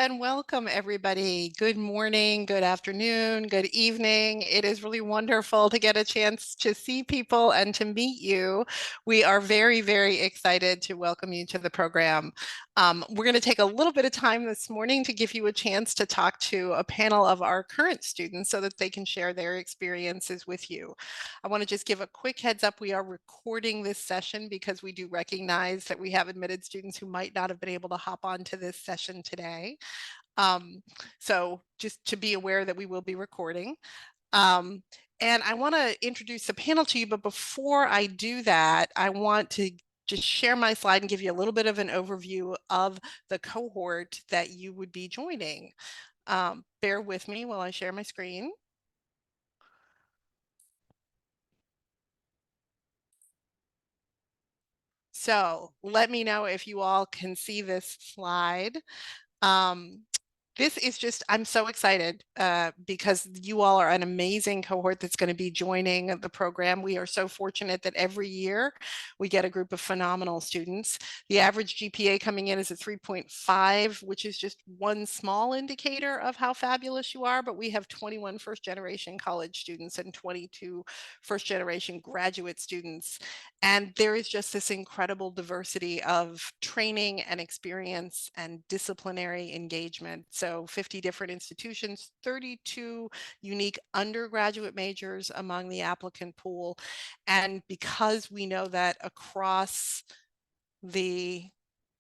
and welcome everybody. Good morning, good afternoon, good evening. It is really wonderful to get a chance to see people and to meet you. We are very, very excited to welcome you to the program. We're going to take a little bit of time this morning to give you a chance to talk to a panel of our current students so that they can share their experiences with you. I want to just give a quick heads up. We are recording this session because we do recognize that we have admitted students who might not have been able to hop onto this session today. So just to be aware that we will be recording. And I want to introduce the panel to you, but before I do that, I want to just share my slide and give you a little bit of an overview of the cohort that you would be joining. Bear with me while I share my screen. So let me know if you all can see this slide. This is just, I'm so excited because you all are an amazing cohort that's going to be joining the program. We are so fortunate that every year we get a group of phenomenal students. The average GPA coming in is a 3.5, which is just one small indicator of how fabulous you are, but we have 21 first-generation college students and 22 first-generation graduate students. And there is just this incredible diversity of training and experience and disciplinary engagement. So 50 different institutions, 32 unique undergraduate majors among the applicant pool. And because we know that across the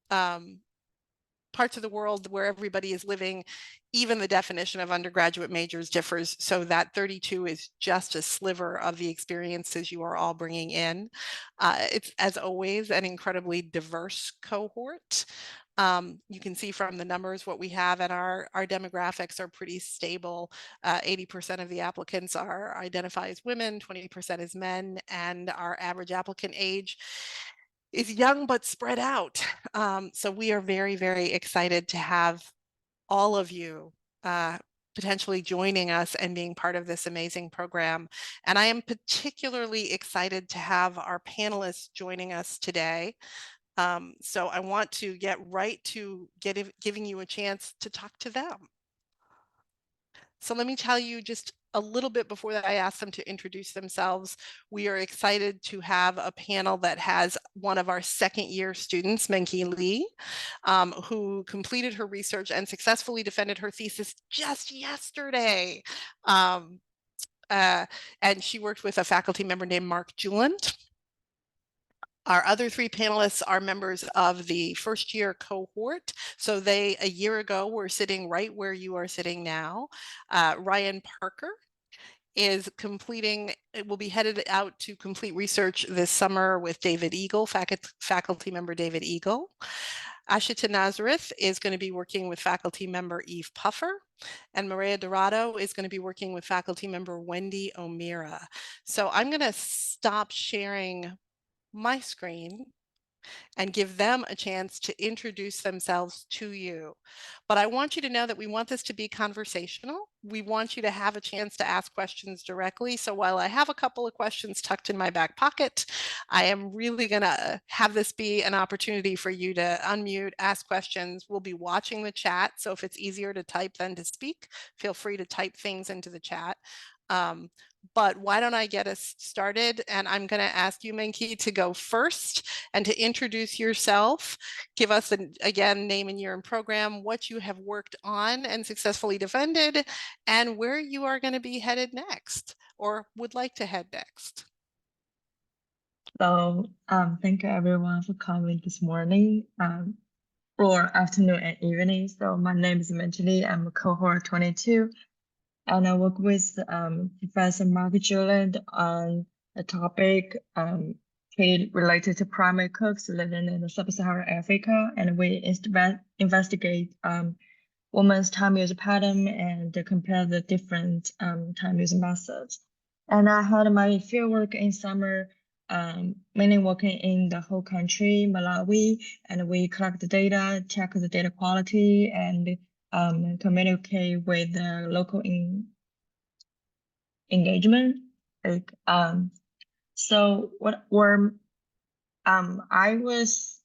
parts of the world where everybody is living, even the definition of undergraduate majors differs. So that 32 is just a sliver of the experiences you are all bringing in. It's, as always, an incredibly diverse cohort. You can see from the numbers what we have, and our demographics are pretty stable. 80% of the applicants are identify as women, 20% as men, and our average applicant age is young but spread out. So we are very, very excited to have all of you potentially joining us and being part of this amazing program. And I am particularly excited to have our panelists joining us today. So I want to get right to giving you a chance to talk to them. So let me tell you just a little bit before that I ask them to introduce themselves. We are excited to have a panel that has one of our second year students, Menki Lee, who completed her research and successfully defended her thesis just yesterday. And she worked with a faculty member named Mark Juland. Our other three panelists are members of the first year cohort. So they, a year ago, were sitting right where you are sitting now. Ryan Parker is will be headed out to complete research this summer with David Eagle, faculty member David Eagle. Ashita Nazareth is going to be working with faculty member Eve Puffer, and Maria Dorado is going to be working with faculty member Wendy O'Meara. So I'm going to stop sharing my screen and give them a chance to introduce themselves to you. But I want you to know that we want this to be conversational. We want you to have a chance to ask questions directly. So while I have a couple of questions tucked in my back pocket, I am really going to have this be an opportunity for you to unmute, ask questions. We'll be watching the chat. So if it's easier to type than to speak, feel free to type things into the chat. But why don't I get us started? And I'm going to ask you, Menki, to go first and to introduce yourself. Give us, again, name and year and program, what you have worked on and successfully defended, and where you are going to be headed next or would like to head next. So thank you everyone for coming this morning or afternoon and evening. So my name is Mentally. I'm a cohort 22. And I work with Professor Mark Juland on a topic related to primary cooks living in sub-Saharan Africa. And we investigate women's time use pattern and compare the different time use methods. And I had my fieldwork in summer, mainly working in the whole country, Malawi, and we collect the data, check the data quality, and communicate with the local engagement. So what were I was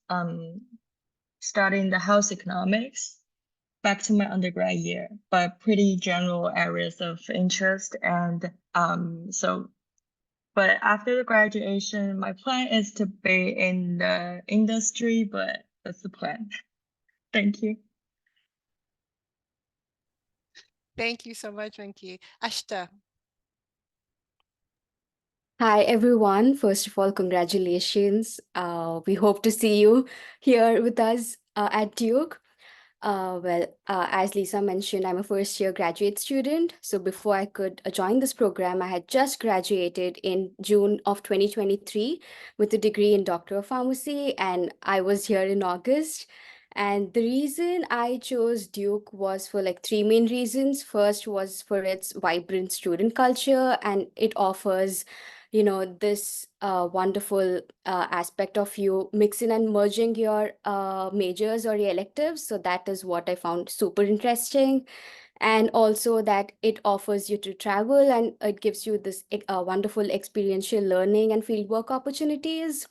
studying the health economics, back to my undergrad year, but pretty general areas of interest. And but after the graduation, my plan is to be in the industry, but that's the plan. Thank you. Thank you so much, Rinki. Ashta. Hi, everyone. First of all, congratulations. We hope to see you here with us at Duke. As Lisa mentioned, I'm a first year graduate student. So before I could join this program, I had just graduated in June of 2023 with a degree in Doctor of Pharmacy, and I was here in August. And the reason I chose Duke was for like three main reasons. First was for its vibrant student culture, and it offers this wonderful aspect of you mixing and merging your majors or your electives. So that is what I found super interesting. And also that it offers you to travel, and it gives you this wonderful experiential learning and fieldwork opportunities.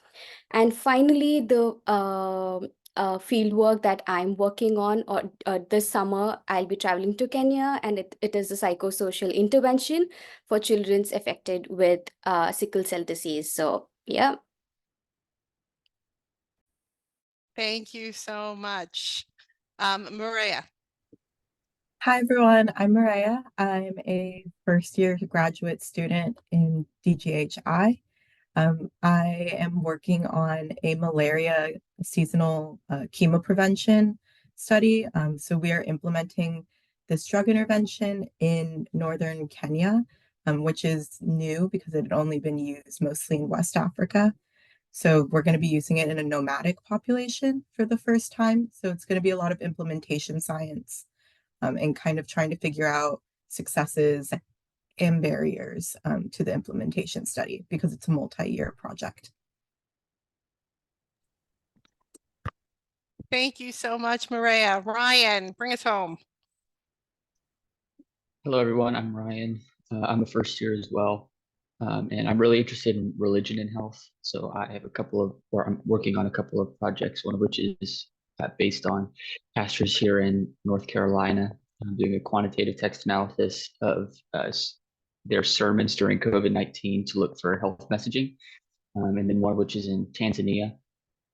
And finally, the field work that I'm working on, or this summer, I'll be traveling to Kenya, and it is a psychosocial intervention for children affected with sickle cell disease. So, yeah. Thank you so much. Maria. Hi, everyone. I'm Mariah. I'm a first year graduate student in DGHI. I am working on a malaria seasonal chemo prevention study. So we are implementing this drug intervention in northern Kenya, which is new because it had only been used mostly in West Africa. So we're going to be using it in a nomadic population for the first time. So it's going to be a lot of implementation science and kind of trying to figure out successes and barriers to the implementation study because it's a multi-year project. Thank you so much, Maria. Ryan, bring us home. Hello, everyone. I'm Ryan. I'm a first year as well. And I'm really interested in religion and health. So I have I'm working on a couple of projects, one of which is based on pastors here in North Carolina. I'm doing a quantitative text analysis of their sermons during COVID-19 to look for health messaging. And then one which is in Tanzania.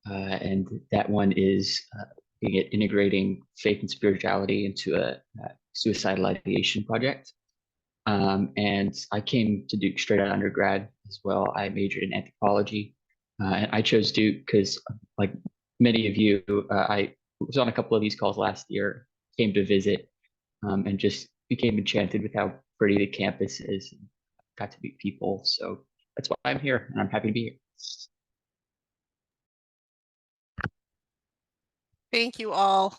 And that one is integrating faith and spirituality into a suicidal ideation project. And I came to Duke straight out of undergrad as well. I majored in anthropology, and I chose Duke because, like many of you, I was on a couple of these calls last year, came to visit, and just became enchanted with how pretty the campus is, and got to meet people. So that's why I'm here, and I'm happy to be here. Thank you all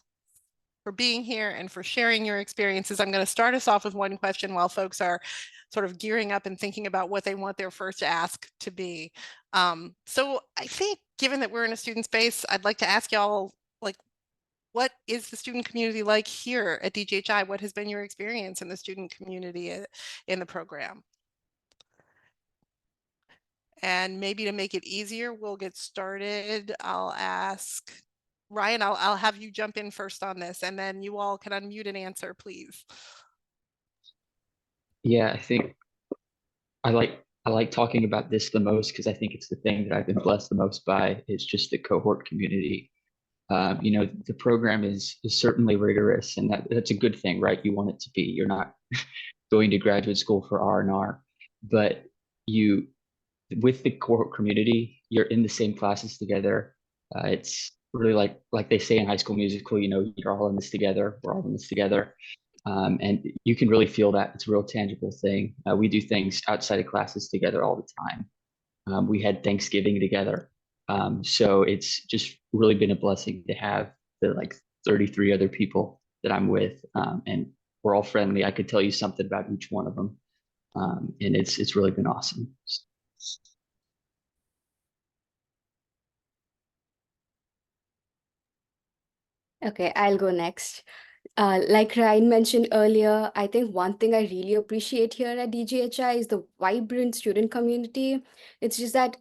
for being here and for sharing your experiences. I'm going to start us off with one question while folks are sort of gearing up and thinking about what they want their first ask to be. So I think given that we're in a student space, I'd like to ask y'all, like, what is the student community like here at DGHI? What has been your experience in the student community in the program? And maybe to make it easier, we'll get started. I'll ask Ryan, I'll have you jump in first on this, and then you all can unmute and answer, please. Yeah, I think I like talking about this the most because I think it's the thing that I've been blessed the most by. It's just the cohort community. The program is certainly rigorous, and that's a good thing, right? You want it to be. You're not going to graduate school for R&R, but you, with the cohort community, you're in the same classes together. It's really like they say in High School Musical, you're all in this together. We're all in this together. And you can really feel that. It's a real tangible thing. We do things outside of classes together all the time. We had Thanksgiving together. So it's just really been a blessing to have the 33 other people that I'm with. And we're all friendly. I could tell you something about each one of them. And it's really been awesome. Okay, I'll go next. Like Ryan mentioned earlier, I think one thing I really appreciate here at DGHI is the vibrant student community. It's just that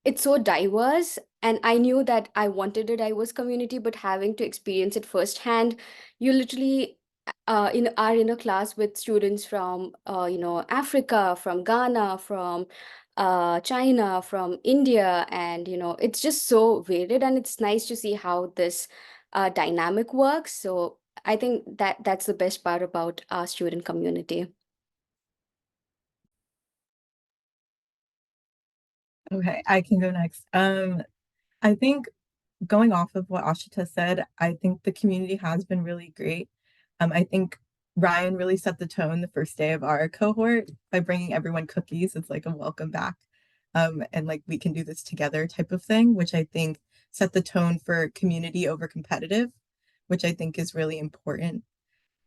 it's so diverse, and I knew that I wanted a diverse community, but having to experience it firsthand, you literally are in a class with students from Africa, from Ghana, from China, from India, and it's just so varied, and it's nice to see how this dynamic works. So I think that that's the best part about our student community. Okay, I can go next. I think going off of what Ashita said, I think the community has been really great. I think Ryan really set the tone the first day of our cohort by bringing everyone cookies. It's like a welcome back. And like we can do this together type of thing, which I think set the tone for community over competitive, which I think is really important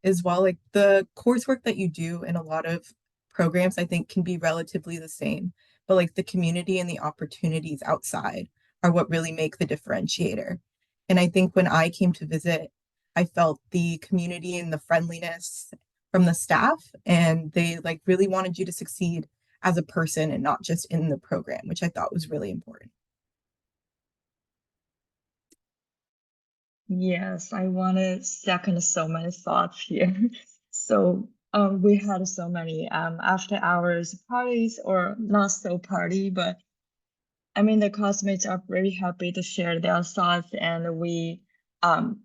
as well. Like the coursework that you do in a lot of programs, I think can be relatively the same, but like the community and the opportunities outside are what really make the differentiator. And I think when I came to visit, I felt the community and the friendliness from the staff, and they like really wanted you to succeed as a person and not just in the program, which I thought was really important. Yes, I want to second so many thoughts here. So we had so many after hours parties, or not so party, but I mean the classmates are very happy to share their thoughts, and we um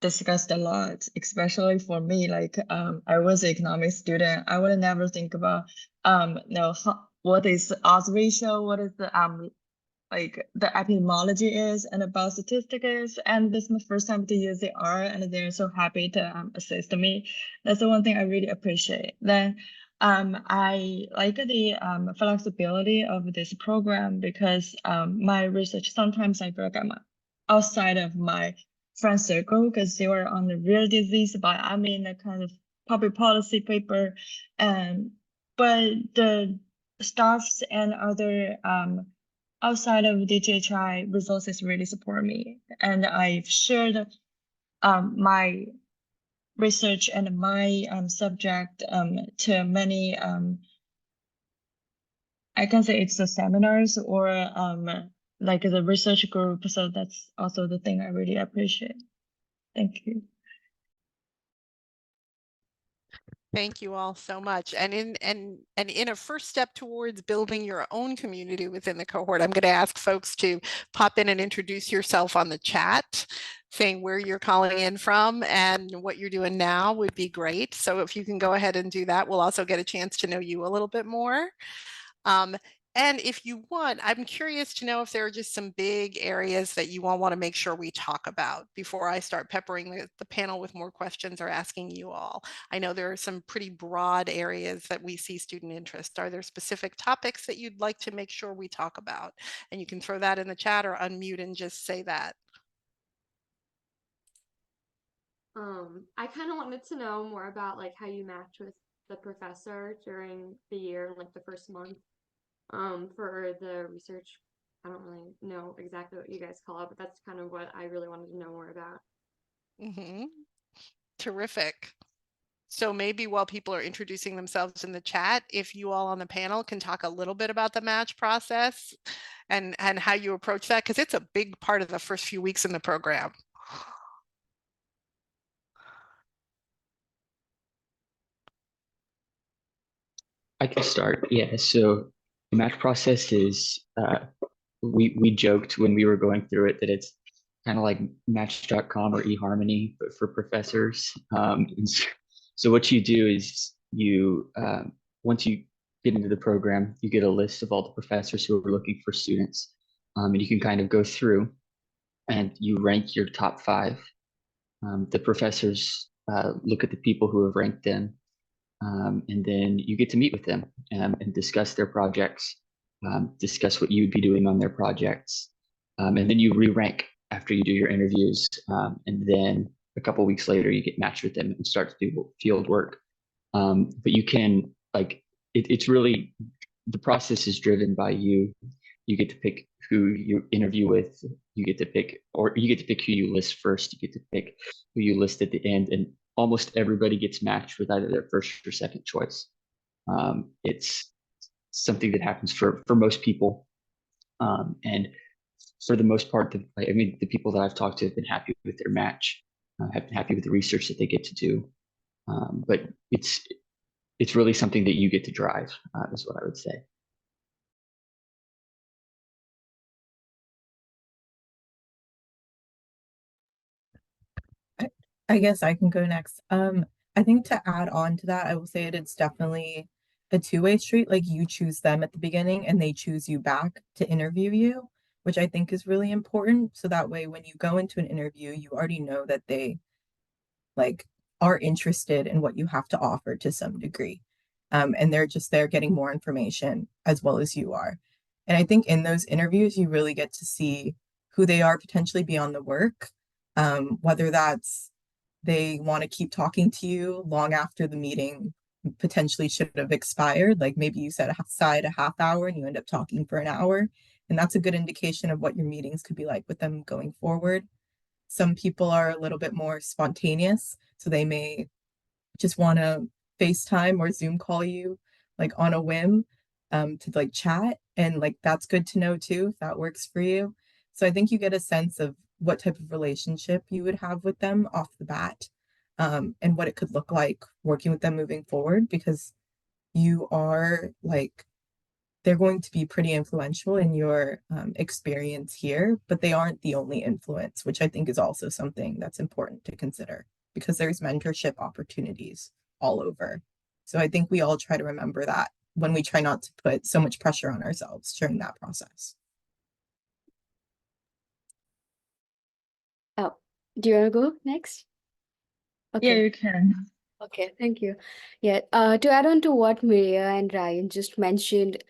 discussed a lot, especially for me. Like I was an economics student. I would never think about what is the odds ratio, what is the like the epidemiology is, and about statistic is, and this is my first time to use the R, and they're so happy to assist me. That's the one thing I really appreciate. Then I like the flexibility of this program, because my research, sometimes I feel like I'm outside of my friend circle, because they were on the rare disease, but I'm in a kind of public policy paper, and but the staffs and other outside of DTHI resources really support me. And I've shared my research and my subject to many, I can say it's the seminars, or like the research group. So that's also the thing I really appreciate. Thank you. Thank you all so much. And in a first step towards building your own community within the cohort, I'm going to ask folks to pop in and introduce yourself on the chat, saying where you're calling in from and what you're doing now would be great. So if you can go ahead and do that, we'll also get a chance to know you a little bit more. And if you want, I'm curious to know if there are just some big areas that you all want to make sure we talk about before I start peppering the panel with more questions or asking you all. I know there are some pretty broad areas that we see student interest. Are there specific topics that you'd like to make sure we talk about? And you can throw that in the chat or unmute and just say that. I kind of wanted to know more about like how you match with the professor during the year, like the first month. For the research, I don't really know exactly what you guys call it, but that's kind of what I really wanted to know more about. Terrific. So maybe while people are introducing themselves in the chat, if you all on the panel can talk a little bit about the match process and how you approach that, because it's a big part of the first few weeks in the program. I can start. Yeah. So the match process is we joked when we were going through it that it's kind of like Match.com or eHarmony, but for professors. So what you do is you once you get into the program, you get a list of all the professors who are looking for students, and you can kind of go through and you rank your top 5. The professors look at the people who have ranked them, and then you get to meet with them and discuss their projects, discuss what you would be doing on their projects, and then you re-rank after you do your interviews, and then a couple weeks later you get matched with them and start to do field work. But you can it's really, the process is driven by you. You get to pick who you interview with. You get to pick who you list first. You get to pick who you list at the end, and almost everybody gets matched with either their first or second choice. It's something that happens for most people. And for the most part, the people that I've talked to have been happy with their match, have been happy with the research that they get to do. But it's really something that you get to drive, is what I would say. I guess I can go next. I think to add on to that, I will say it's definitely a two-way street. Like you choose them at the beginning and they choose you back to interview you, which I think is really important. So that way, when you go into an interview, you already know that they like are interested in what you have to offer to some degree. And they're just there getting more information as well as you are. And I think in those interviews, you really get to see who they are potentially beyond the work, whether that's they want to keep talking to you long after the meeting potentially should have expired. Like maybe you set aside a half hour and you end up talking for an hour. And that's a good indication of what your meetings could be like with them going forward. Some people are a little bit more spontaneous, so they may just want to FaceTime or Zoom call you like on a whim to like chat. And like that's good to know too, if that works for you. So I think you get a sense of what type of relationship you would have with them off the bat, and what it could look like working with them moving forward, because you are like they're going to be pretty influential in your experience here, but they aren't the only influence, which I think is also something that's important to consider because there's mentorship opportunities all over. So I think we all try to remember that when we try not to put so much pressure on ourselves during that process. Oh, do you want to go next? Yeah, Okay. you can. Okay, thank you. Yeah, to add on to what Maria and Ryan just mentioned,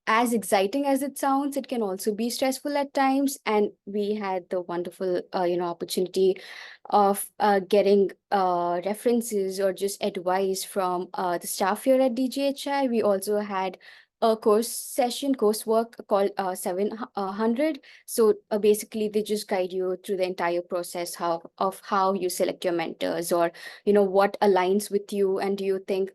as exciting as it sounds, it can also be stressful at times. And we had the wonderful, opportunity of getting references or just advice from the staff here at DGHI. We also had a coursework called 700. So basically, they just guide you through the entire process of how you select your mentors, or what aligns with you, and do you think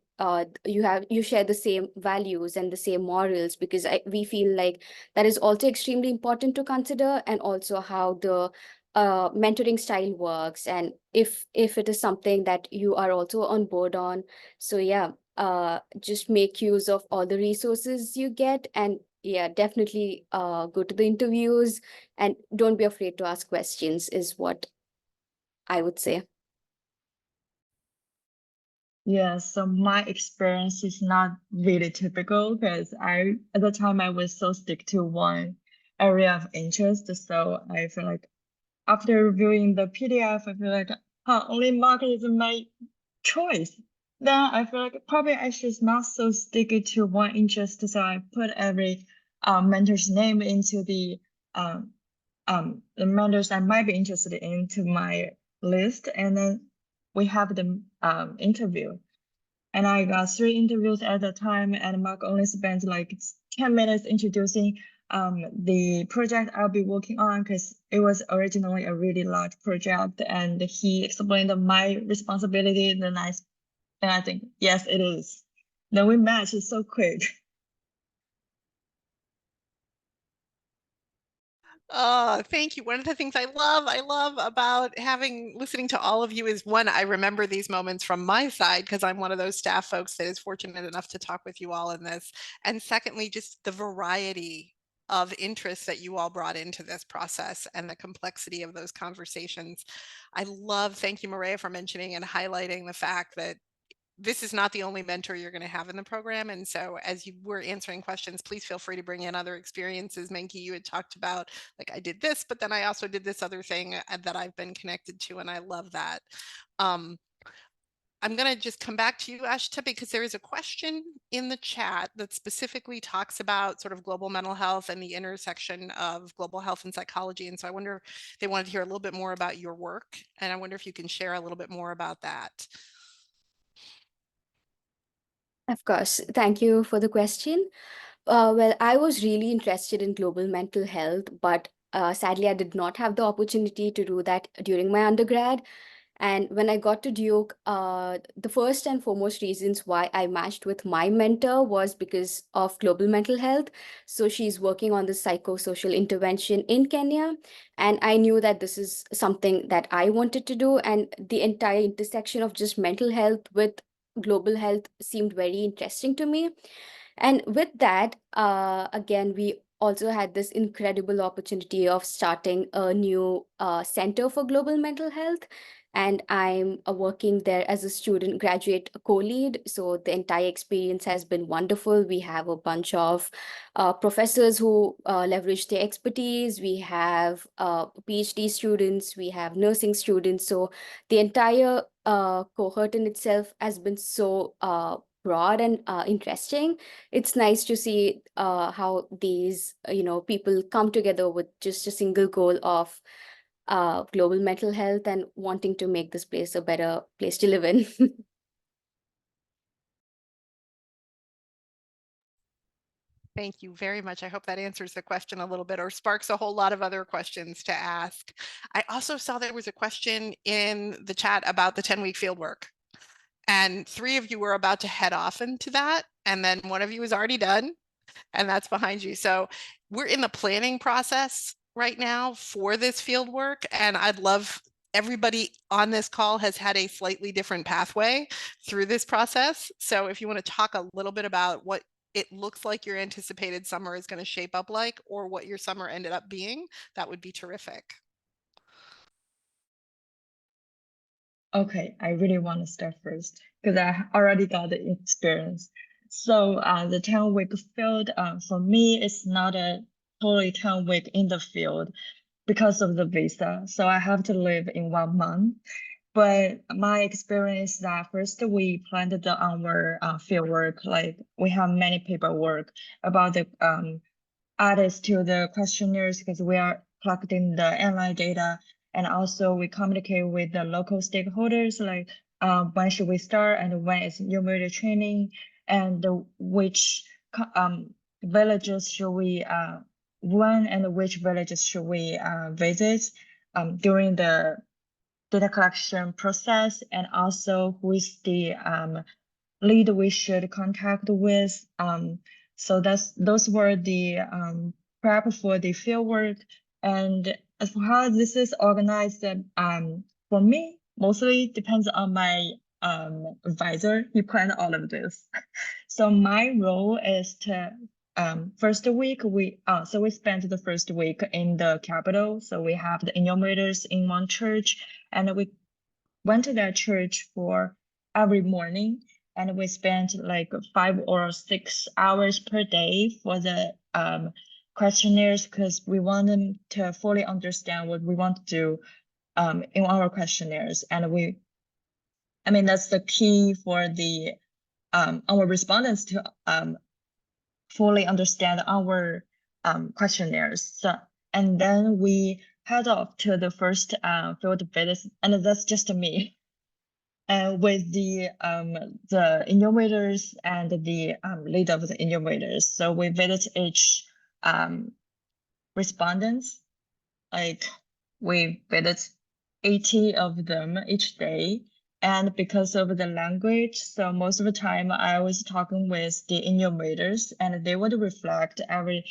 you share the same values and the same morals, because we feel like that is also extremely important to consider, and also how the mentoring style works, and if it is something that you are also on board on. So yeah, just make use of all the resources you get, and yeah, definitely go to the interviews and don't be afraid to ask questions is what I would say. Yeah, so my experience is not really typical because at the time I was so stick to one area of interest. So I feel like after reviewing the PDF, I feel like, only market is my choice. Then I feel like probably I should not so stick to one interest. So I put every mentor's name into the mentors I might be interested in to my list, and then we have the interview. And I got 3 interviews at the time, and Mark only spent like 10 minutes introducing the project I'll be working on, because it was originally a really large project, and he explained my responsibility. Then I think, yes, it is. Then we matched so quick. Thank you. One of the things I love about listening to all of you is, one, I remember these moments from my side because I'm one of those staff folks that is fortunate enough to talk with you all in this. And secondly, just the variety of interests that you all brought into this process and the complexity of those conversations. Thank you, Maria, for mentioning and highlighting the fact that this is not the only mentor you're going to have in the program. And so as you were answering questions, please feel free to bring in other experiences. Menki, you had talked about, like, I did this, but then I also did this other thing that I've been connected to. And I love that. I'm going to just come back to you, Ashta, because there is a question in the chat that specifically talks about sort of global mental health and the intersection of global health and psychology. And so I wonder if they wanted to hear a little bit more about your work. And I wonder if you can share a little bit more about that. Of course. Thank you for the question. Well, I was really interested in global mental health, but sadly, I did not have the opportunity to do that during my undergrad. And when I got to Duke, the first and foremost reasons why I matched with my mentor was because of global mental health. So she's working on the psychosocial intervention in Kenya. And I knew that this is something that I wanted to do. And the entire intersection of just mental health with global health seemed very interesting to me. And with that, again, we also had this incredible opportunity of starting a new center for global mental health. And I'm working there as a student graduate co-lead. So the entire experience has been wonderful. We have a bunch of professors who leverage their expertise. We have PhD students, we have nursing students. So the entire cohort in itself has been so broad and interesting. It's nice to see how these people come together with just a single goal of global mental health and wanting to make this place a better place to live in. Thank you very much. I hope that answers the question a little bit or sparks a whole lot of other questions to ask. I also saw there was a question in the chat about the 10-week fieldwork. And 3 of you were about to head off into that. And then one of you is already done, and that's behind you. So we're in the planning process right now for this field work. And I'd love everybody on this call has had a slightly different pathway through this process. So if you want to talk a little bit about what it looks like your anticipated summer is going to shape up like, or what your summer ended up being, that would be terrific. Okay, I really want to start first because I already got the experience. So the 10-week field for me is not a totally 10-week in the field because of the visa. So I have to live in 1 month. But my experience that first we planned our field work, like we have many paperwork about the added to the questionnaires because we are collecting the online data, and also we communicate with the local stakeholders like when should we start and when is numerator training, and which villages should we when and which villages should we visit during the data collection process, and also who is the lead we should contact with. So those were the prep for the field work. And as for how this is organized, for me, mostly depends on my advisor. He planned all of this. So my role is to first week we spent the first week in the capital. So we have the enumerators in one church, and we went to that church for every morning, and we spent like 5 or 6 hours per day for the questionnaires because we want them to fully understand what we want to do in our questionnaires. And I mean, that's the key for the our respondents to fully understand our questionnaires. So, and then we head off to the first field visit, and that's just me. With the enumerators and the lead of the enumerators. So we visit each respondents, like we visit 80 of them each day. And because of the language, so most of the time I was talking with the enumerators, and they would reflect every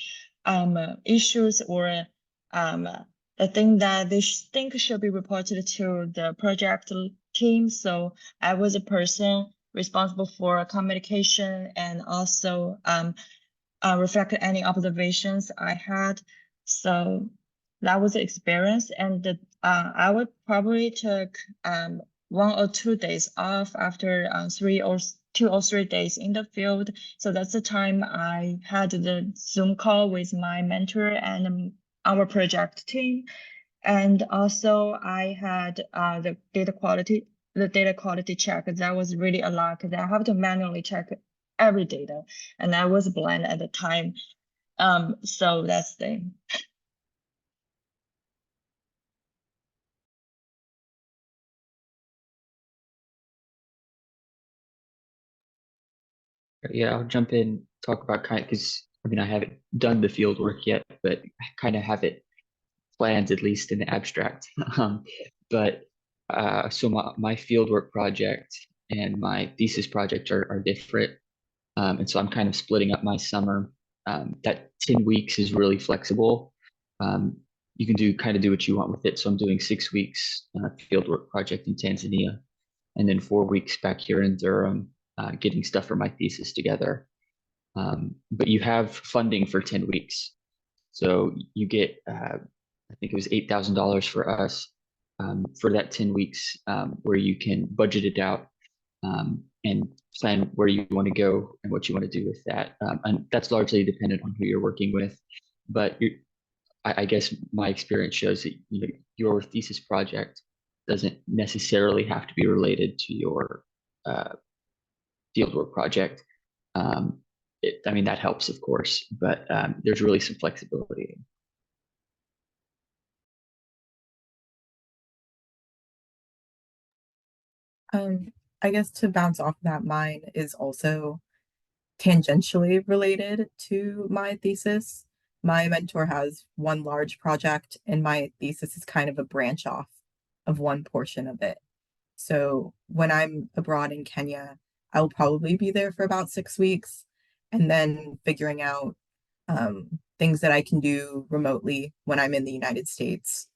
issues or the thing that they think should be reported to the project team. So I was a person responsible for communication and also reflect any observations I had. So that was the experience. And I would probably took 1 or 2 days off after 2 or 3 days in the field. So that's the time I had the Zoom call with my mentor and our project team. And also I had the data quality check. That was really a lot because I have to manually check every data, and I was blind at the time. So that's the Yeah, I'll jump in, talk about because I mean, I haven't done the field work yet, but I kind of have it planned, at least in the abstract. But So my fieldwork project and my thesis project are different. And so I'm kind of splitting up my summer. That 10 weeks is really flexible. You can do what you want with it. So I'm doing 6 weeks fieldwork project in Tanzania, and then 4 weeks back here in Durham, getting stuff for my thesis together. But you have funding for 10 weeks. So you get, I think it was $8,000 for us for that 10 weeks where you can budget it out and plan where you want to go and what you want to do with that. And that's largely dependent on who you're working with. But I guess my experience shows that your thesis project doesn't necessarily have to be related to your fieldwork project. I mean, that helps, of course, but there's really some flexibility. I guess to bounce off that, mine is also tangentially related to my thesis. My mentor has one large project, and my thesis is kind of a branch off of one portion of it. So when I'm abroad in Kenya, I'll probably be there for about 6 weeks, and then figuring out things that I can do remotely when I'm in the United States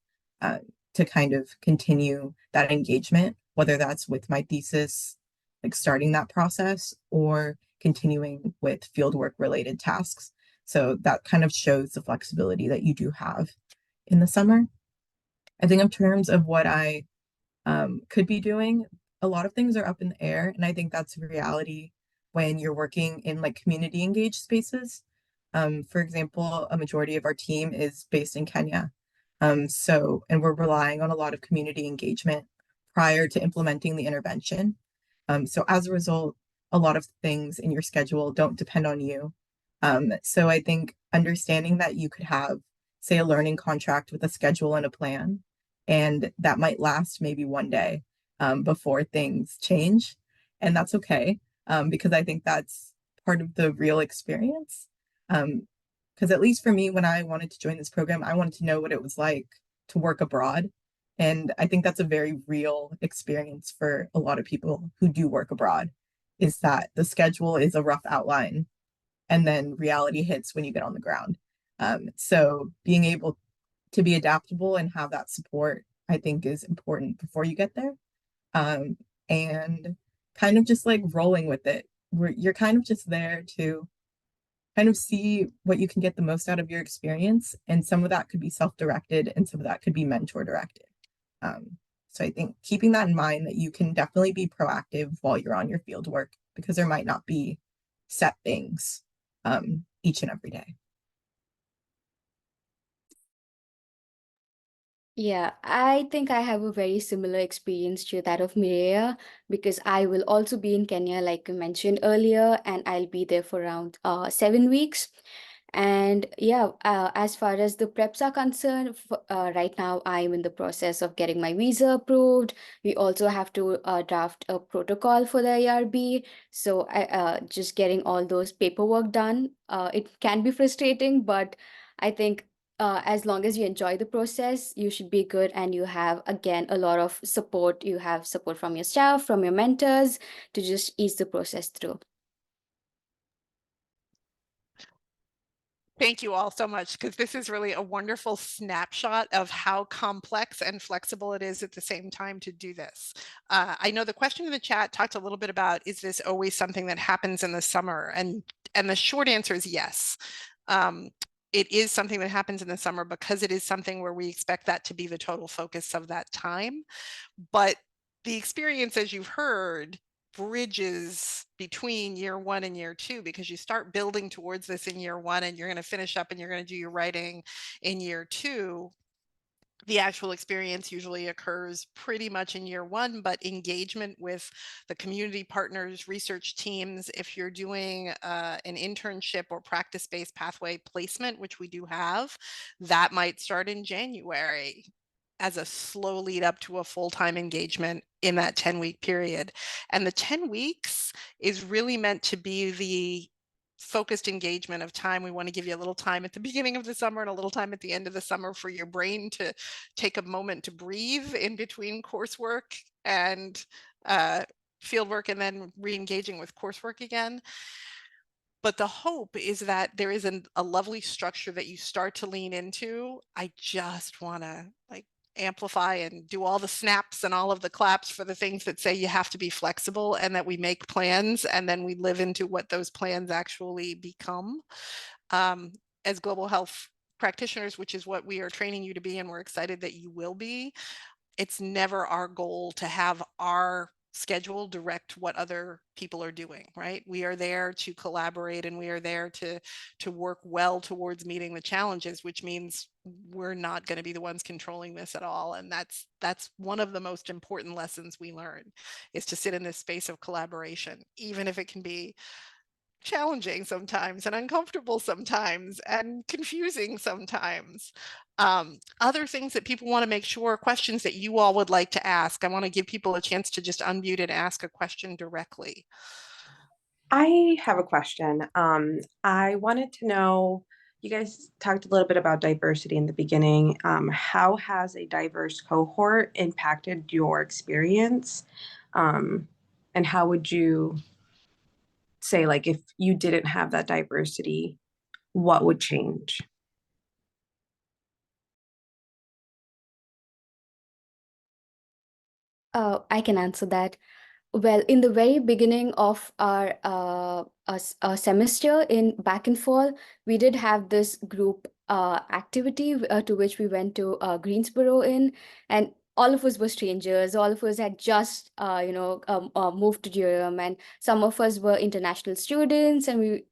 uh, to kind of continue that engagement, whether that's with my thesis, like starting that process, or continuing with fieldwork related tasks. So that kind of shows the flexibility that you do have in the summer. I think in terms of what I could be doing, a lot of things are up in the air, and I think that's a reality when you're working in like community engaged spaces. For example, a majority of our team is based in Kenya. And we're relying on a lot of community engagement prior to implementing the intervention. So as a result, a lot of things in your schedule don't depend on you. So I think understanding that you could have, say, a learning contract with a schedule and a plan, and that might last maybe one day before things change. And that's okay, because I think that's part of the real experience. Because at least for me, when I wanted to join this program, I wanted to know what it was like to work abroad. And I think that's a very real experience for a lot of people who do work abroad, is that the schedule is a rough outline and then reality hits when you get on the ground. So being able to be adaptable and have that support, I think, is important before you get there. And kind of just like rolling with it. You're kind of just there to kind of see what you can get the most out of your experience. And some of that could be self-directed and some of that could be mentor directed. So I think keeping that in mind, that you can definitely be proactive while you're on your field work, because there might not be set things each and every day. Yeah, I think I have a very similar experience to that of Mireya, because I will also be in Kenya, like you mentioned earlier, and I'll be there for around 7 weeks. And yeah, as far as the preps are concerned, right now I'm in the process of getting my visa approved. We also have to draft a protocol for the ARB. So just getting all those paperwork done. It can be frustrating, but I think as long as you enjoy the process, you should be good. And you have, again, a lot of support. You have support from your staff, from your mentors to just ease the process through. Thank you all so much, because this is really a wonderful snapshot of how complex and flexible it is at the same time to do this. I know the question in the chat talked a little bit about, is this always something that happens in the summer? And the short answer is yes. It is something that happens in the summer because it is something where we expect that to be the total focus of that time. But the experience, as you've heard, bridges between year one and year two, because you start building towards this in year one and you're going to finish up and you're going to do your writing in year two. The actual experience usually occurs pretty much in year one, but engagement with the community partners, research teams, if you're doing an internship or practice-based pathway placement, which we do have, that might start in January as a slow lead up to a full-time engagement in that 10-week period. And the 10 weeks is really meant to be the focused engagement of time. We want to give you a little time at the beginning of the summer and a little time at the end of the summer for your brain to take a moment to breathe in between coursework and fieldwork, and then re-engaging with coursework again. But the hope is that there is a lovely structure that you start to lean into. I just want to like amplify and do all the snaps and all of the claps for the things that say you have to be flexible, and that we make plans and then we live into what those plans actually become. As global health practitioners, which is what we are training you to be, and we're excited that you will be, it's never our goal to have our schedule direct what other people are doing, right? We are there to collaborate, and we are there to work well towards meeting the challenges, which means we're not going to be the ones controlling this at all. And that's one of the most important lessons we learn, is to sit in this space of collaboration, even if it can be challenging sometimes and uncomfortable sometimes and confusing sometimes. Other things that people want to make sure, questions that you all would like to ask. I want to give people a chance to just unmute and ask a question directly. I have a question. I wanted to know, you guys talked a little bit about diversity in the beginning. How has a diverse cohort impacted your experience? And how would you say, like, if you didn't have that diversity, what would change? I can answer that. Well, in the very beginning of our semester in back and fall, we did have this group activity to which we went to Greensboro in, and all of us were strangers. All of us had just moved to Durham, and some of us were international students, and we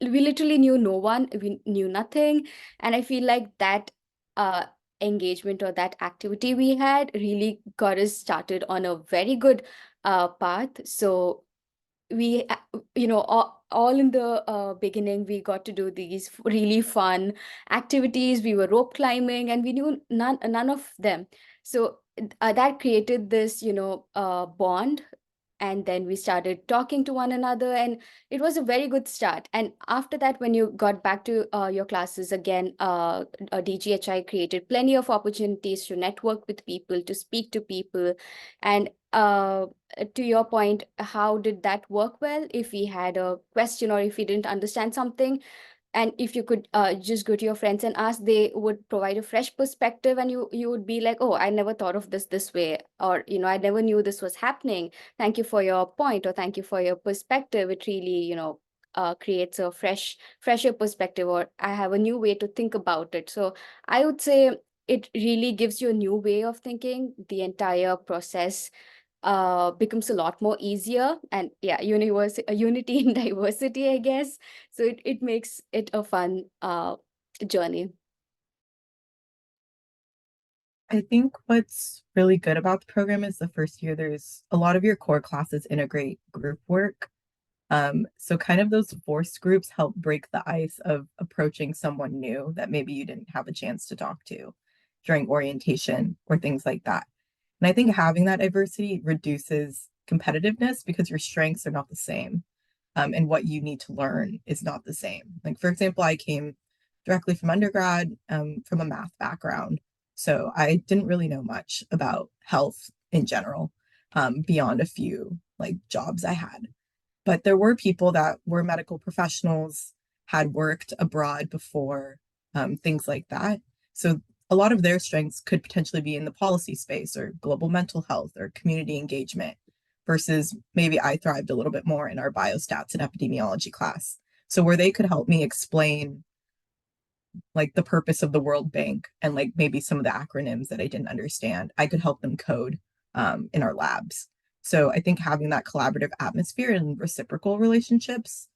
literally knew no one. We knew nothing, and I feel like that engagement or that activity we had really got us started on a very good path. So we all in the beginning, we got to do these really fun activities. We were rope climbing, and we knew none of them. So that created this bond, and then we started talking to one another, and it was a very good start. And after that, when you got back to your classes again, DGHI created plenty of opportunities to network with people, to speak to people. And to your point, how did that work? Well, if we had a question or if we didn't understand something, and if you could just go to your friends and ask, they would provide a fresh perspective, and you would be like, oh, I never thought of this way, or I never knew this was happening. Thank you for your point, or thank you for your perspective. It really creates a fresher perspective, or I have a new way to think about it. So I would say it really gives you a new way of thinking. The entire process becomes a lot more easier, and yeah, unity in diversity, I guess. So it makes it a fun journey. I think what's really good about the program is the first year, there's a lot of your core classes integrate group work. So kind of those forced groups help break the ice of approaching someone new that maybe you didn't have a chance to talk to during orientation or things like that. And I think having that diversity reduces competitiveness because your strengths are not the same. And what you need to learn is not the same. Like, for example, I came directly from undergrad, from a math background. So I didn't really know much about health in general, beyond a few like jobs I had. But there were people that were medical professionals, had worked abroad before, things like that. So a lot of their strengths could potentially be in the policy space or global mental health or community engagement, versus maybe I thrived a little bit more in our biostats and epidemiology class. So where they could help me explain like the purpose of the World Bank and like maybe some of the acronyms that I didn't understand, I could help them code in our labs. So I think having that collaborative atmosphere and reciprocal relationships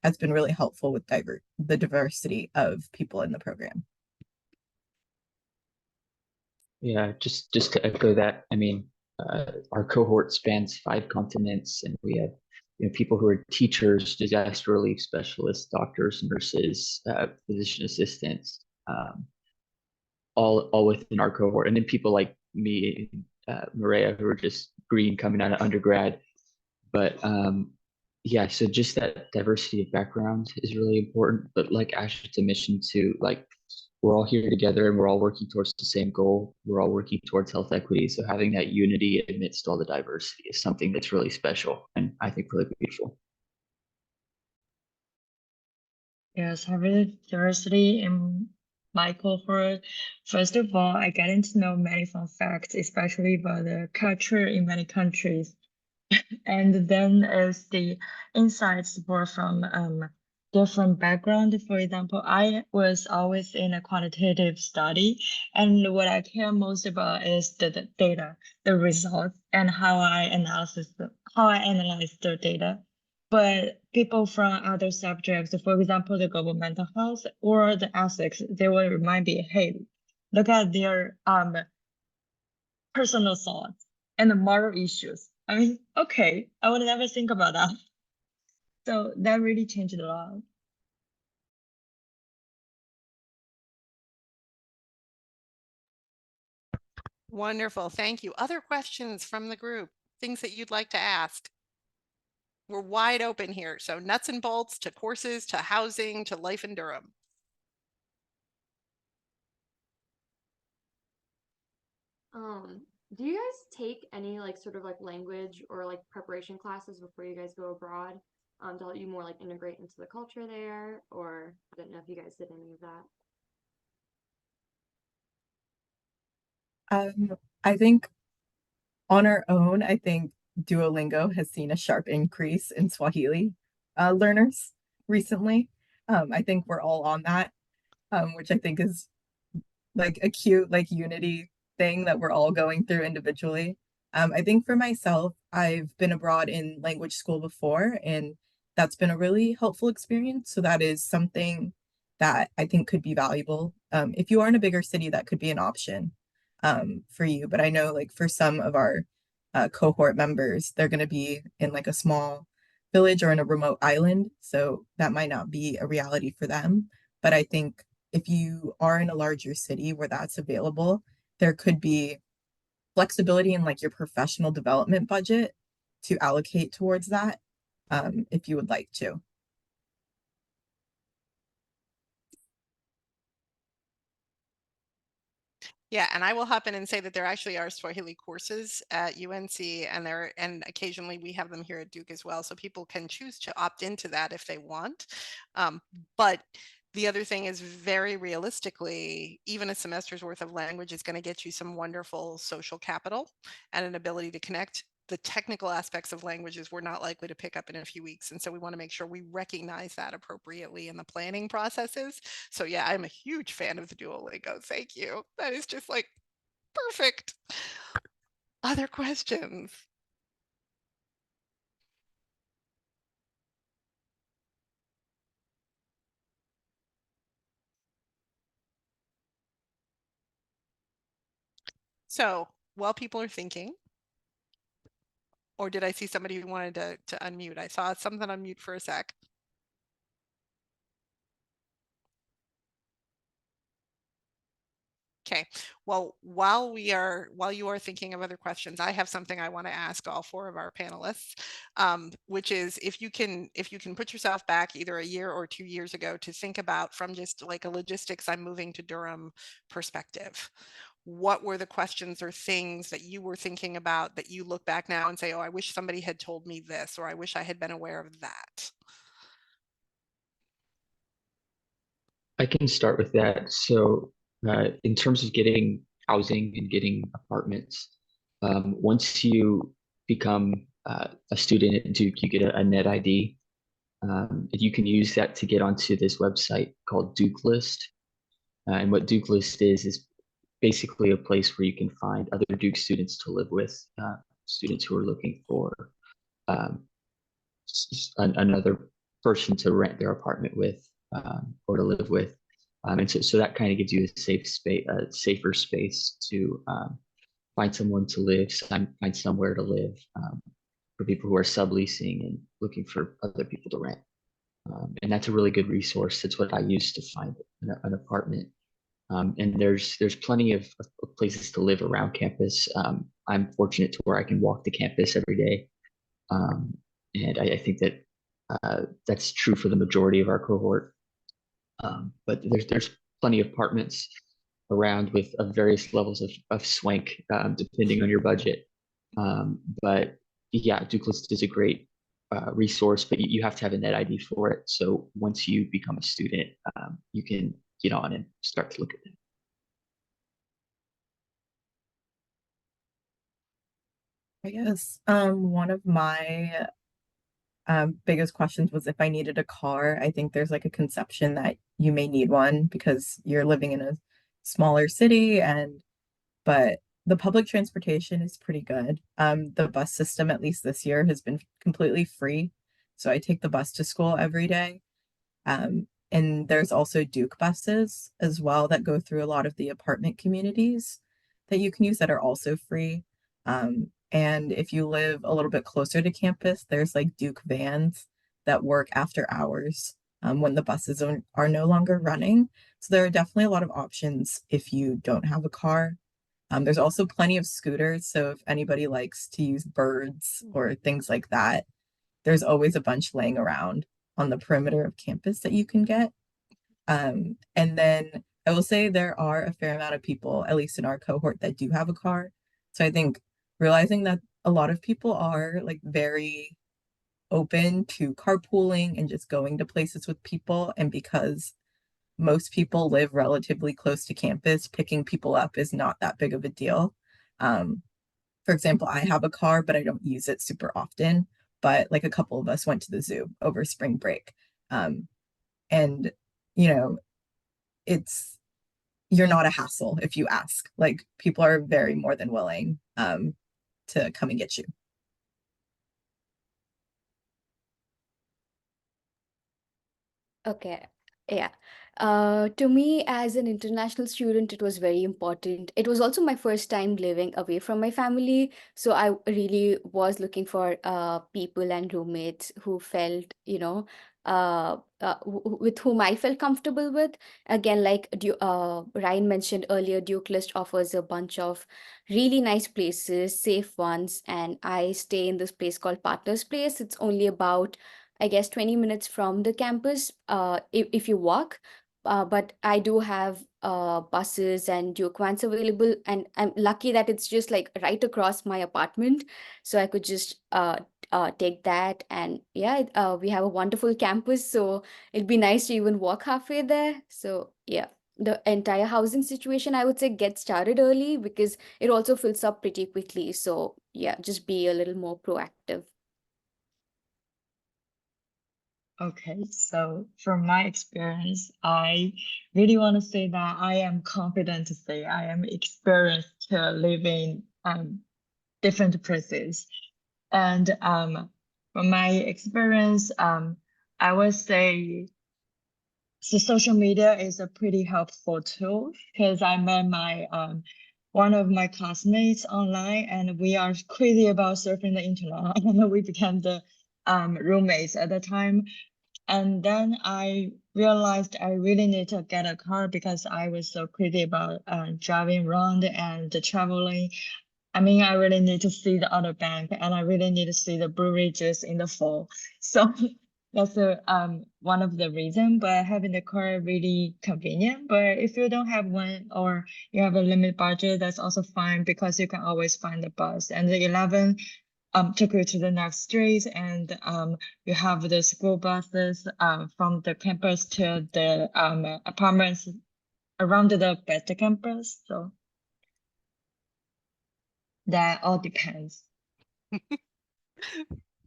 has been really helpful with the diversity of people in the program. Yeah, just to echo that, I mean, our cohort spans 5 continents, and we have people who are teachers, disaster relief specialists, doctors, nurses, physician assistants, all within our cohort, and then people like me, Maria, who are just green coming out of undergrad. But Yeah, so just that diversity of background is really important. But like Ashton mentioned too, like we're all here together and we're all working towards the same goal. We're all working towards health equity. So having that unity amidst all the diversity is something that's really special and I think really beautiful. Yes, having diversity in my cohort. First of all, I getting to know many fun facts, especially about the culture in many countries. And then as the insights were from different background. For example, I was always in a quantitative study, and what I care most about is the data, the results, and how I analyze the data. But people from other subjects, for example, the global mental health or the ethics, they will remind me, hey, look at their personal thoughts and the moral issues. I mean, okay, I would never think about that. So that really changed a lot. Wonderful, thank you. Other questions from the group? Things that you'd like to ask? We're wide open here, so nuts and bolts to courses, to housing, to life in Durham. Do you guys take any like sort of like language or like preparation classes before you guys go abroad, to help you more like integrate into the culture there? Or I don't know if you guys did any of that. I think on our own, I think Duolingo has seen a sharp increase in Swahili learners recently. I think we're all on that, which I think is like a cute like unity thing that we're all going through individually. I think for myself, I've been abroad in language school before, and that's been a really helpful experience. So that is something that I think could be valuable. If you are in a bigger city, that could be an option for you. But I know like for some of our cohort members, they're going to be in like a small village or in a remote island. So that might not be a reality for them. But I think if you are in a larger city where that's available, there could be flexibility in like your professional development budget to allocate towards that if you would like to. Yeah, and I will hop in and say that there actually are Swahili courses at UNC, and occasionally we have them here at Duke as well. So people can choose to opt into that if they want. But the other thing is, very realistically, even a semester's worth of language is going to get you some wonderful social capital and an ability to connect. The technical aspects of languages we're not likely to pick up in a few weeks. And so we want to make sure we recognize that appropriately in the planning processes. So yeah, I'm a huge fan of the Duolingo. Thank you. That is just like perfect. Other questions? So while people are thinking, or did I see somebody who wanted to unmute? I saw something unmute for a sec. Okay, well, while you are thinking of other questions, I have something I want to ask all four of our panelists, which is if you can put yourself back either a year or 2 years ago to think about from just like a logistics, I'm moving to Durham perspective. What were the questions or things that you were thinking about that you look back now and say, oh, I wish somebody had told me this, or I wish I had been aware of that? I can start with that. So, in terms of getting housing and getting apartments, once you become a student at Duke, you get a net ID. And you can use that to get onto this website called Duke List. And what Duke List is basically a place where you can find other Duke students to live with, students who are looking for um, another person to rent their apartment with or to live with. And so that kind of gives you a safer space to find someone to live, find somewhere to live for people who are subleasing and looking for other people to rent. And that's a really good resource. That's what I use to find an apartment. And there's plenty of places to live around campus. I'm fortunate to where I can walk to campus every day. And I think that That's true for the majority of our cohort. But there's plenty of apartments around with various levels of swank, depending on your budget. But yeah, Dukelist is a great resource, but you have to have a net ID for it. So once you become a student, you can get on and start to look at them. I guess one of my biggest questions was if I needed a car. I think there's like a conception that you may need one because you're living in a smaller city, and but the public transportation is pretty good. The bus system, at least this year, has been completely free. So I take the bus to school every day. And there's also Duke buses as well that go through a lot of the apartment communities that you can use that are also free. And if you live a little bit closer to campus, there's like Duke vans that work after hours when the buses are no longer running. So there are definitely a lot of options if you don't have a car. There's also plenty of scooters. So if anybody likes to use birds or things like that, there's always a bunch laying around on the perimeter of campus that you can get. And then I will say there are a fair amount of people, at least in our cohort, that do have a car. So I think realizing that a lot of people are like very open to carpooling and just going to places with people. And because most people live relatively close to campus, picking people up is not that big of a deal. For example, I have a car, but I don't use it super often. But like a couple of us went to the zoo over spring break. And, you know, you're not a hassle if you ask. Like people are very more than willing to come and get you. Okay. Yeah. To me, as an international student, it was very important. It was also my first time living away from my family. So I really was looking for people and roommates who felt, with whom I felt comfortable with. Again, like Ryan mentioned earlier, Duke List offers a bunch of really nice places, safe ones. And I stay in this place called Partners Place. It's only about, I guess, 20 minutes from the campus, if you walk. But I do have buses and Duke vans available, and I'm lucky that it's just like right across my apartment, so I could just take that. And yeah, we have a wonderful campus, so it'd be nice to even walk halfway there. So yeah, the entire housing situation, I would say, get started early because it also fills up pretty quickly. So yeah, just be a little more proactive. Okay, so from my experience, I really want to say that I am confident to say I am experienced to live in different places. And from my experience, I would say so social media is a pretty helpful tool because I met my one of my classmates online, and we are crazy about surfing the internet, and we became the roommates at the time. And then I realized I really need to get a car because I was so crazy about driving around and traveling. I mean, I really need to see the Outer Bank, and I really need to see the Blue Ridges in the fall. So that's one of the reason. But having the car really convenient. But if you don't have one or you have a limited budget, that's also fine because you can always find the bus. And the 11 took you to the next street, and you have the school buses from the campus to the apartments around the Beta campus. So that all depends.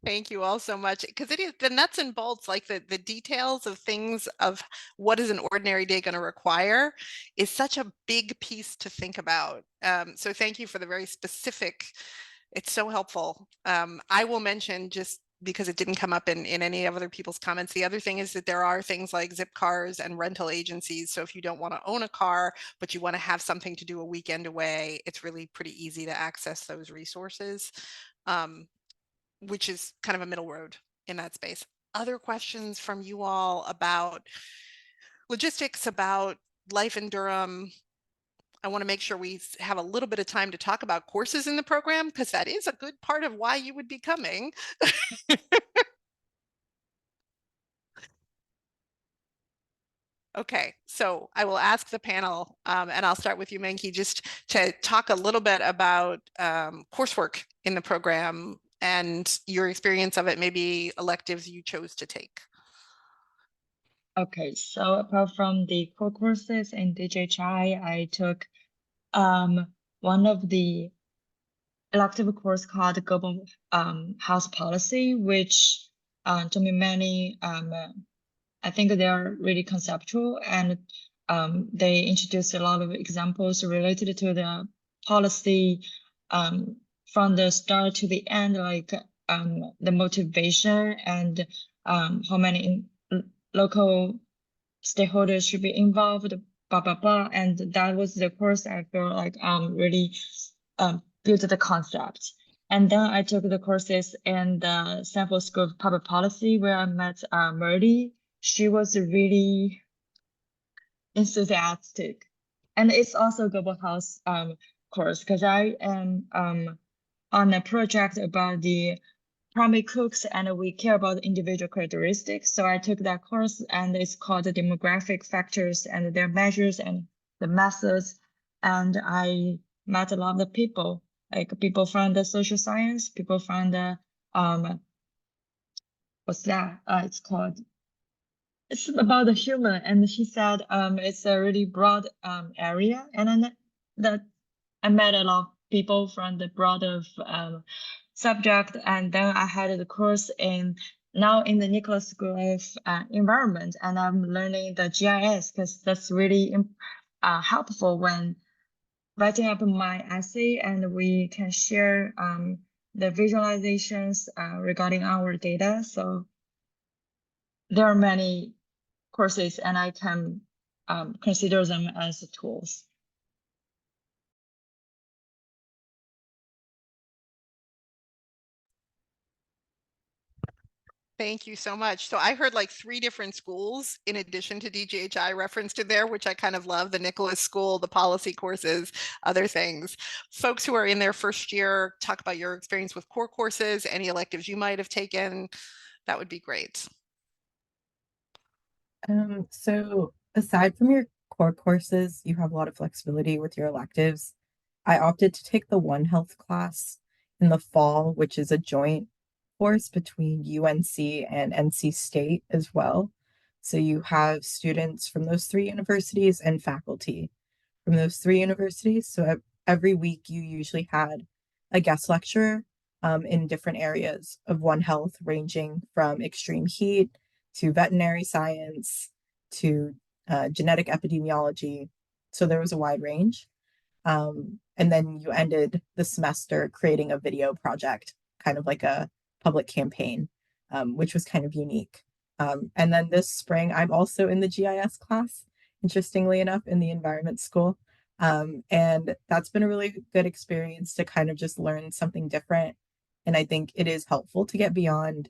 Thank you all so much, because it is the nuts and bolts, like the details of things of what is an ordinary day going to require is such a big piece to think about. So thank you for the very specific. It's so helpful. I will mention, just because it didn't come up in any of other people's comments, the other thing is that there are things like zip cars and rental agencies. So if you don't want to own a car, but you want to have something to do a weekend away, it's really pretty easy to access those resources. Which is kind of a middle road in that space. Other questions from you all about logistics, about life in Durham? I want to make sure we have a little bit of time to talk about courses in the program, because that is a good part of why you would be coming. Okay, so I will ask the panel, and I'll start with you, Menki, just to talk a little bit about coursework in the program and your experience of it, maybe electives you chose to take. Okay, so apart from the core courses in DJHI, I took one of the elective course called Global Health Policy, which to me many I think they are really conceptual, and they introduce a lot of examples related to the policy from the start to the end, like the motivation and how many local stakeholders should be involved, blah, blah, blah. And that was the course I feel like really built the concept. And then I took the courses in the Stanford School of Public Policy where I met Murdy. She was really enthusiastic. And it's also a global health course because I am on a project about the primary cooks and we care about individual characteristics. So I took that course and it's called the demographic factors and their measures and the methods. And I met a lot of people, like people from the social science, people from the what's that? It's called. It's about the human, and she said it's a really broad area, and then that I met a lot of people from the broader subject, and then I had the course now in the Nicholas School of Environment, and I'm learning the GIS because that's really helpful when writing up my essay, and we can share the visualizations regarding our data. So there are many courses, and I can consider them as tools. Thank you so much. So I heard like 3 different schools in addition to DGHI referenced in there, which I kind of love, the Nicholas School, the policy courses, other things. Folks who are in their first year, talk about your experience with core courses, any electives you might have taken. That would be great. So aside from your core courses, you have a lot of flexibility with your electives. I opted to take the One Health class in the fall, which is a joint course between UNC and NC State as well. So you have students from those 3 universities and faculty from those 3 universities. So every week you usually had a guest lecturer in different areas of One Health, ranging from extreme heat to veterinary science to genetic epidemiology. So there was a wide range. And then you ended the semester creating a video project, kind of like a public campaign, which was kind of unique. And then this spring, I'm also in the GIS class, interestingly enough, in the environment school. And that's been a really good experience to kind of just learn something different. And I think it is helpful to get beyond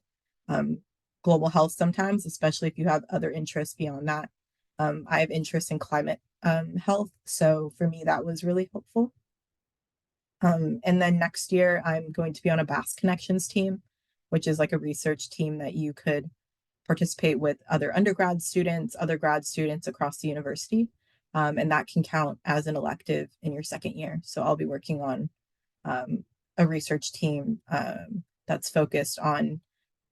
global health sometimes, especially if you have other interests beyond that. I have interest in climate health. So for me, that was really helpful. And then next year, I'm going to be on a Bass Connections team, which is like a research team that you could participate with other undergrad students, other grad students across the university. And that can count as an elective in your second year. So I'll be working on a research team that's focused on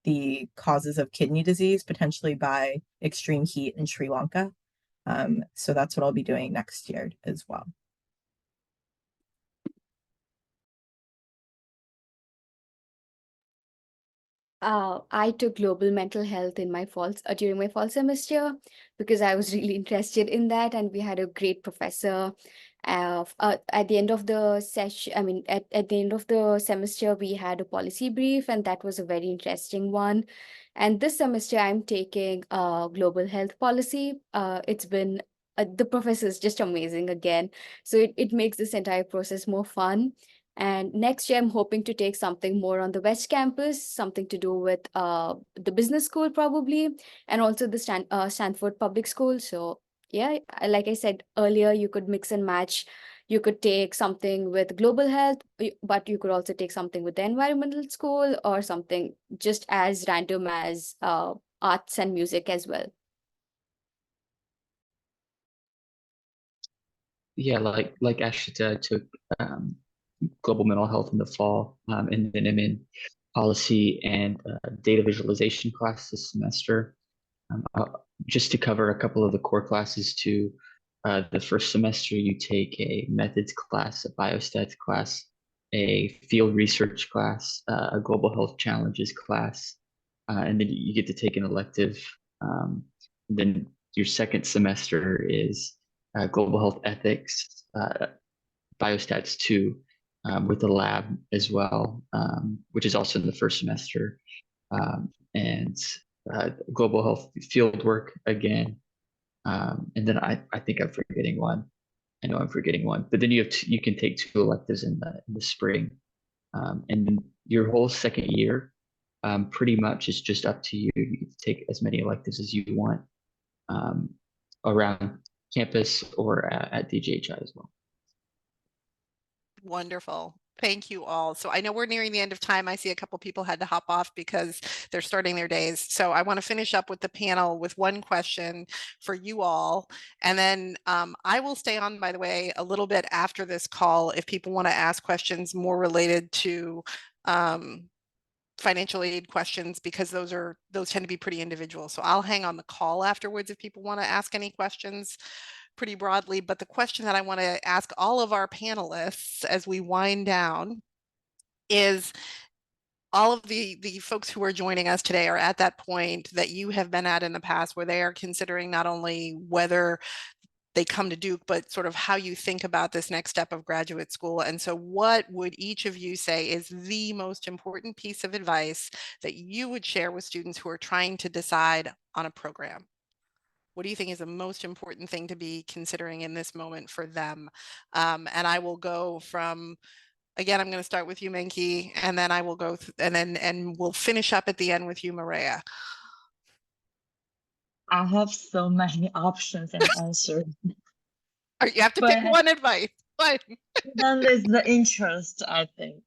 the causes of kidney disease, potentially by extreme heat in Sri Lanka. So that's what I'll be doing next year as well. I took global mental health in my fall during my fall semester because I was really interested in that, and we had a great professor. At the end of the session, I mean, at the end of the semester, we had a policy brief, and that was a very interesting one. And this semester, I'm taking global health policy. It's been the professor is just amazing again, so it makes this entire process more fun. And next year, I'm hoping to take something more on the West Campus, something to do with the business school probably, and also the Stanford Public School. So yeah, like I said earlier, you could mix and match. You could take something with global health, but you could also take something with the environmental school or something just as random as arts and music as well. Yeah, like Ashley said, I took global mental health in the fall, and then I'm in policy and data visualization class this semester. Just to cover a couple of the core classes too. The first semester you take a methods class, a biostats class, a field research class, a global health challenges class, and then you get to take an elective. Then your second semester is global health ethics, biostats 2, with a lab as well, which is also in the first semester, and global health field work again. And then I think I'm forgetting one. I know I'm forgetting one, but then you can take 2 electives in the spring, and then your whole second year, pretty much is just up to you. You can take as many electives as you want, um, around campus or at DJHI as well. Wonderful. Thank you all. So I know we're nearing the end of time. I see a couple people had to hop off because they're starting their days. So I want to finish up with the panel with one question for you all. And then I will stay on, by the way, a little bit after this call if people want to ask questions more related to financial aid questions, because those tend to be pretty individual. So I'll hang on the call afterwards if people want to ask any questions pretty broadly. But the question that I want to ask all of our panelists as we wind down is, all of the folks who are joining us today are at that point that you have been at in the past where they are considering not only whether they come to Duke, but sort of how you think about this next step of graduate school. And so what would each of you say is the most important piece of advice that you would share with students who are trying to decide on a program? What do you think is the most important thing to be considering in this moment for them? And I will go from, again, I'm going to start with you, Menki, and then I will go, and we'll finish up at the end with you, Maria. I have so many options and answers, You have to pick but one advice. One. then there's the interest, I think.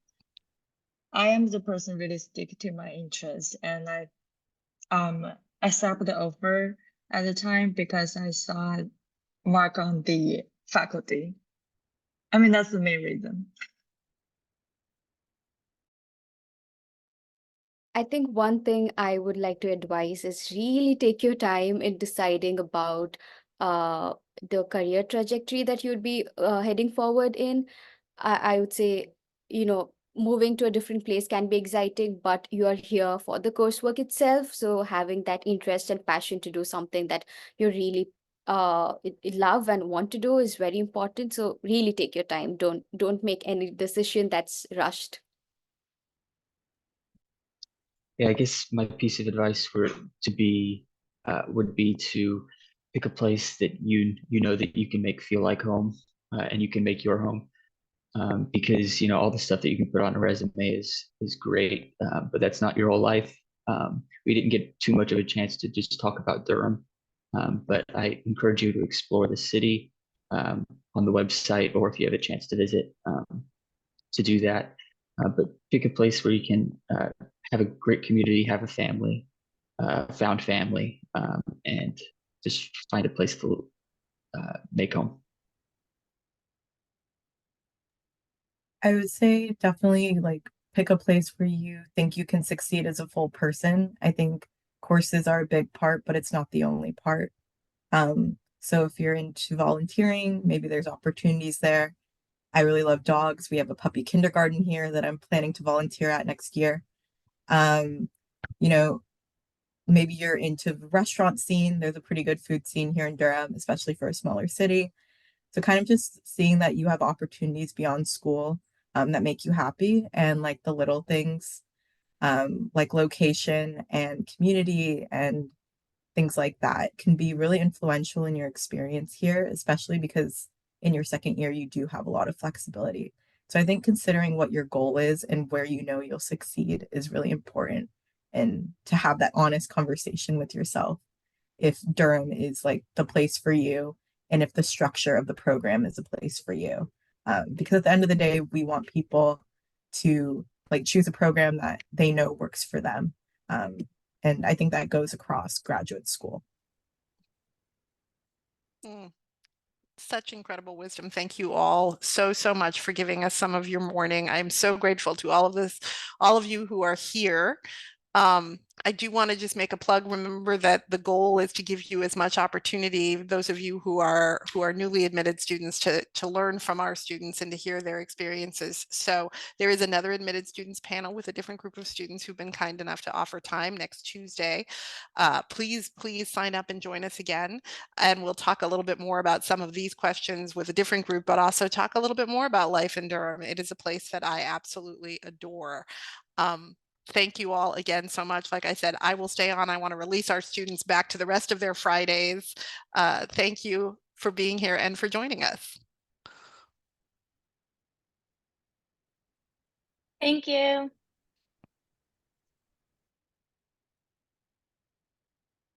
I am the person really stick to my interest, and I accept the offer at the time because I saw Mark on the faculty. I mean, that's the main reason. I think one thing I would like to advise is really take your time in deciding about uh, the career trajectory that you'd be heading forward in. I would say, moving to a different place can be exciting, but you are here for the coursework itself. So having that interest and passion to do something that you really love and want to do is very important. So really take your time. Don't make any decision that's rushed. Yeah, I guess my piece of advice would be to pick a place that you know that you can make feel like home, and you can make your home. Because all the stuff that you can put on a resume is great, but that's not your whole life. We didn't get too much of a chance to just talk about Durham, but I encourage you to explore the city, on the website, or if you have a chance to visit, to do that. But pick a place where you can have a great community, have a family, found family, and just find a place to make home. I would say definitely like pick a place where you think you can succeed as a full person. I think courses are a big part, but it's not the only part. So if you're into volunteering, maybe there's opportunities there. I really love dogs. We have a puppy kindergarten here that I'm planning to volunteer at next year. Um, you know, maybe you're into the restaurant scene. There's a pretty good food scene here in Durham, especially for a smaller city. So kind of just seeing that you have opportunities beyond school, that make you happy, and like the little things, like location and community and things like that can be really influential in your experience here, especially because in your second year you do have a lot of flexibility. So I think considering what your goal is and where you know you'll succeed is really important, and to have that honest conversation with yourself if Durham is like the place for you, and if the structure of the program is a place for you. Because at the end of the day, we want people to like choose a program that they know works for them. Um, and I think that goes across graduate school. Mm. Such incredible wisdom. Thank you all so much for giving us some of your morning. I'm so grateful to all of you who are here. I do want to just make a plug. Remember that the goal is to give you as much opportunity, those of you who are newly admitted students, to learn from our students and to hear their experiences. So there is another admitted students panel with a different group of students who've been kind enough to offer time next Tuesday. Please sign up and join us again. And we'll talk a little bit more about some of these questions with a different group, but also talk a little bit more about life in Durham. It is a place that I absolutely adore. Thank you all again so much. Like I said, I will stay on. I want to release our students back to the rest of their Fridays. Thank you for being here and for joining us. Thank you.